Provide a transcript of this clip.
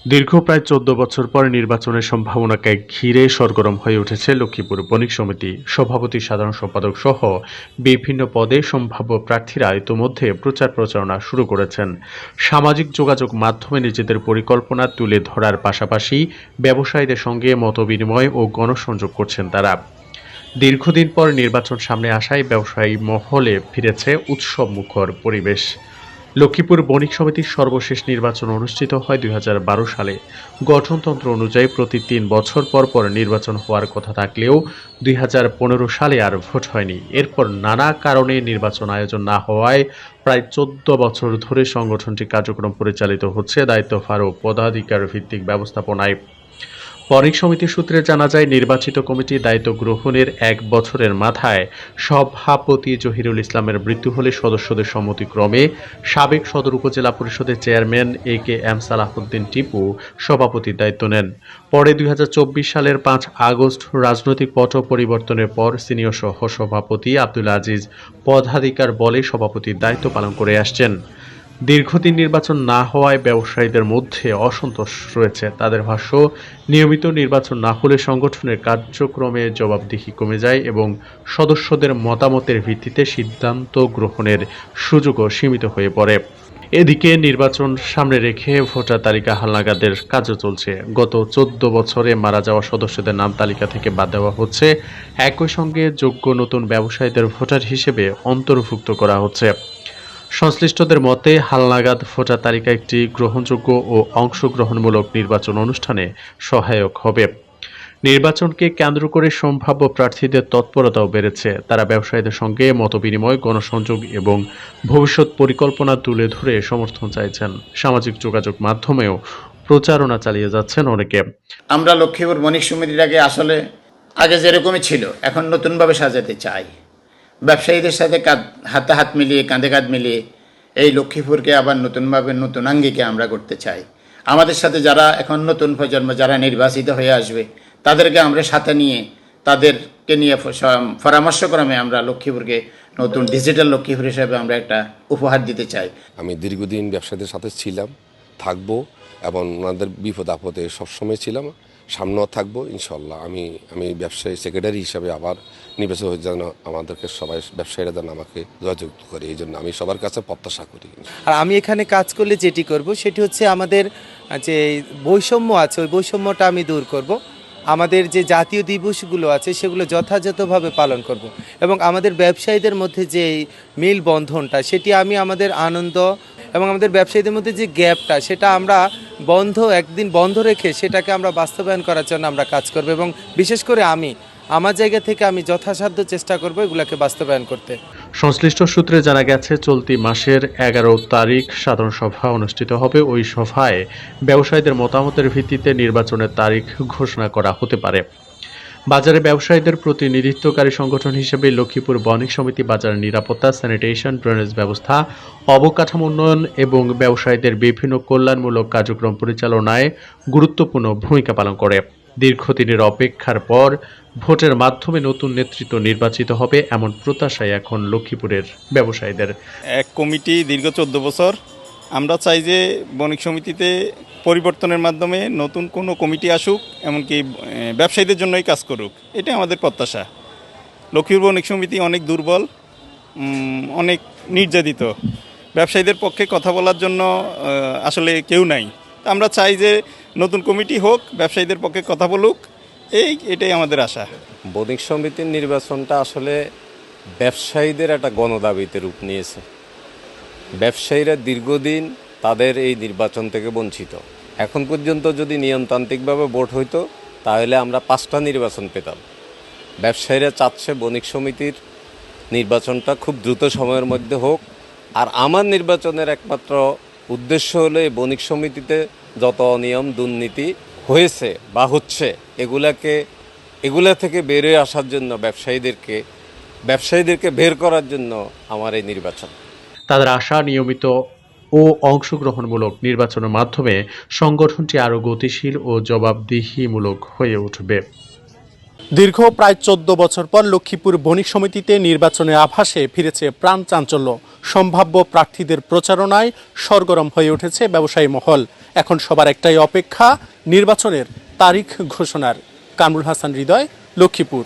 দীর্ঘ প্রায় ১৪ বছর পর নির্বাচনের সম্ভাবনাকে ঘিরে সরগরম হয়ে উঠেছে লক্ষ্মীপুর বণিক সমিতি। সভাপতি, সাধারণ সম্পাদক সহ বিভিন্ন পদে সম্ভাব্য প্রার্থীরা ইতোমধ্যে প্রচারণা শুরু করেছেন। সামাজিক যোগাযোগ মাধ্যমে নিজেদের পরিকল্পনা তুলে ধরার পাশাপাশি ব্যবসায়ীদের সঙ্গে মতবিনিময় ও গণসংযোগ করছেন তারা। দীর্ঘদিন পর নির্বাচন সামনে আসায় ব্যবসায়ী মহলে ফিরেছে উৎসবমুখর পরিবেশ। লক্ষ্মীপুর বণিক সমিতির সর্বশেষ নির্বাচন অনুষ্ঠিত হয় ২০১২ সালে। গঠনতন্ত্র অনুযায়ী প্রতি ৩ বছর পর পর নির্বাচন হওয়ার কথা থাকলেও ২০১৫ সালে আর ভোট হয়নি। এরপর নানা কারণে নির্বাচন আয়োজন না হওয়ায় প্রায় ১৪ বছর ধরে সংগঠনটি কার্যক্রম পরিচালিত হচ্ছে দায়িত্বভার ও পদাধিকার ভিত্তিক ব্যবস্থাপনায়। বণিক সমিতির সূত্রে জানা যায়, নির্বাচিত কমিটি দায়িত্ব গ্রহণের ১ বছরের মাথায় সভাপতি জহিরুল ইসলামের মৃত্যু হলে সদস্যদের সম্মতিক্রমে সাবেক সদর উপজেলা পরিষদের চেয়ারম্যান এ.কে.এম. সালাহউদ্দিন টিপু সভাপতির দায়িত্ব নেন। পরে ২০২৪ সালের ৫ আগস্ট রাজনৈতিক পট পরিবর্তনের পর সিনিয়র সহ-সভাপতি আব্দুল আজিজ পদাধিকার বলে সভাপতির দায়িত্ব পালন করে আসছেন। দীর্ঘদিন নির্বাচন না হওয়ায় ব্যবসায়ীদের মধ্যে অসন্তোষ রয়েছে। তাদের ভাষ্য, নিয়মিত নির্বাচন না হলে সংগঠনের কার্যক্রমে জবাবদিহি কমে যায় এবং সদস্যদের মতামতের ভিত্তিতে সিদ্ধান্ত গ্রহণের সুযোগও সীমিত হয়ে পড়ে। এদিকে নির্বাচন সামনে রেখে ভোটার তালিকা হালনাগাদের কাজও চলছে। গত ১৪ বছরে মারা যাওয়া সদস্যদের নাম তালিকা থেকে বাদ দেওয়া হচ্ছে। একই সঙ্গে যোগ্য নতুন ব্যবসায়ীদের ভোটার হিসেবে অন্তর্ভুক্ত করা হচ্ছে। সংশ্লিষ্টদের মতে, হালনাগাদ ভোটার তালিকা একটি গ্রহণযোগ্য ও অংশগ্রহণমূলক নির্বাচন অনুষ্ঠানে সহায়ক হবে। নির্বাচনকে কেন্দ্র করে সম্ভাব্য প্রার্থীদের তৎপরতাও বেড়েছে। তারা ব্যবসায়ীদের সঙ্গে মতবিনিময়, গণসংযোগ এবং ভবিষ্যৎ পরিকল্পনা তুলে ধরে সমর্থন চাইছেন। সামাজিক যোগাযোগ মাধ্যমেও প্রচারণা চালিয়ে যাচ্ছেন অনেকে। আমরা লক্ষ্মীপুর বণিক সমিতিটাকে আসলে আগে যেরকমই ছিল এখন নতুনভাবে সাজাতে চাই। ব্যবসায়ীদের সাথে হাতে হাত মিলিয়ে, কাঁধে কাঁধ মিলিয়ে এই লক্ষ্মীপুরকে আবার নতুনভাবে নতুন আঙ্গিকে আমরা করতে চাই। আমাদের সাথে যারা এখন নতুন প্রজন্ম যারা নির্বাচিত হয়ে আসবে তাদেরকে আমরা সাথে নিয়ে তাদেরকে নিয়ে পরামর্শক্রমে আমরা লক্ষ্মীপুরকে নতুন ডিজিটাল লক্ষ্মীপুর হিসেবে আমরা একটা উপহার দিতে চাই। আমি দীর্ঘদিন ব্যবসায়ীদের সাথে ছিলাম, থাকবো এবং ওনাদের বিপদ আপদে সবসময় ছিলাম, সামনেও থাকবো ইনশাল্লাহ। আমি ব্যবসায়ী সেক্রেটারি হিসাবে আবার নির্বাচিত হয়ে যেন আমাদেরকে সবাই ব্যবসায়ীরা যেন আমাকে যোগাযোগ করে, এই জন্য আমি সবার কাছে প্রত্যাশা করি। আর আমি এখানে কাজ করলে যেটি করব সেটি হচ্ছে আমাদের যে বৈষম্য আছে ওই বৈষম্যটা আমি দূর করব। আমাদের যে জাতীয় দিবসগুলো আছে সেগুলো যথাযথভাবে পালন করব এবং আমাদের ব্যবসায়ীদের মধ্যে যে মিল বন্ধনটা সেটি আমি আমাদের আনন্দ এবং আমাদের ব্যবসায়ীদের মধ্যে যে গ্যাপটা সেটা আমরা একদিন বন্ধ রেখে সেটাকে আমরা বাস্তবায়ন করার জন্য আমরা কাজ করব এবং বিশেষ করে আমার জায়গা থেকে আমি যথাসাধ্য চেষ্টা করব এগুলোকে বাস্তবায়ন করতে। সংশ্লিষ্ট সূত্রে জানা গেছে, চলতি মাসের ১১ তারিখ সাধারণ সভা অনুষ্ঠিত হবে। ওই সভায় ব্যবসায়ীদের মতামতের ভিত্তিতে নির্বাচনের তারিখ ঘোষণা করা হতে পারে। বাজারে ব্যবসায়ীদের প্রতিনিধিত্বকারী সংগঠন হিসেবে লক্ষ্মীপুর বণিক সমিতি বাজারের নিরাপত্তা, স্যানিটেশন, ড্রেনেজ ব্যবস্থা, অবকাঠামো উন্নয়ন এবং ব্যবসায়ীদের বিভিন্ন কল্যাণমূলক কার্যক্রম পরিচালনায় গুরুত্বপূর্ণ ভূমিকা পালন করে। দীর্ঘদিনের অপেক্ষার পর ভোটের মাধ্যমে নতুন নেতৃত্ব নির্বাচিত হবে এমন প্রত্যাশায় এখন লক্ষ্মীপুরের ব্যবসায়ীদের। এক কমিটি দীর্ঘ ১৪ বছর, আমরা চাই যে বণিক সমিতিতে পরিবর্তনের মাধ্যমে নতুন কোনো কমিটি আসুক, এমনকি ব্যবসায়ীদের জন্যই কাজ করুক, এটাই আমাদের প্রত্যাশা। লক্ষ্মীপুর বণিক সমিতি অনেক দুর্বল, অনেক নির্যাতিত, ব্যবসায়ীদের পক্ষে কথা বলার জন্য আসলে কেউ নাই। আমরা চাই যে নতুন কমিটি হোক, ব্যবসায়ীদের পক্ষে কথা বলুক, এটাই আমাদের আশা। বণিক সমিতির নির্বাচনটা আসলে ব্যবসায়ীদের একটা গণদাবিতে রূপ নিয়েছে। ব্যবসায়ীরা দীর্ঘদিন তাদের এই নির্বাচন থেকে বঞ্চিত। এখন পর্যন্ত যদি নিয়মতান্ত্রিকভাবে ভোট হইতো তাহলে আমরা 5টা নির্বাচন পেতাম। ব্যবসায়ীরা চাচ্ছে বণিক সমিতির নির্বাচনটা খুব দ্রুত সময়ের মধ্যে হোক। আর আমার নির্বাচনের একমাত্র উদ্দেশ্য হলো এই বণিক সমিতিতে যত অনিয়ম দুর্নীতি হয়েছে বা হচ্ছে এগুলা থেকে বেরিয়ে আসার জন্য ব্যবসায়ীদেরকে বের করার জন্য আমার এই নির্বাচন। তাদের আশা, নিয়মিত ও অংশগ্রহণমূলক নির্বাচনের মাধ্যমে সংগঠনটি আরও গতিশীল ও জবাবদিহিমূলক হয়ে উঠবে। দীর্ঘ প্রায় 14 বছর পর লক্ষ্মীপুর বণিক সমিতিতে নির্বাচনের আভাসে ফিরেছে প্রাণ চাঞ্চল্য। সম্ভাব্য প্রার্থীদের প্রচারণায় সরগরম হয়ে উঠেছে ব্যবসায়ী মহল। এখন সবার একটাই অপেক্ষা, নির্বাচনের তারিখ ঘোষণার। কামরুল হাসান হৃদয়, লক্ষ্মীপুর।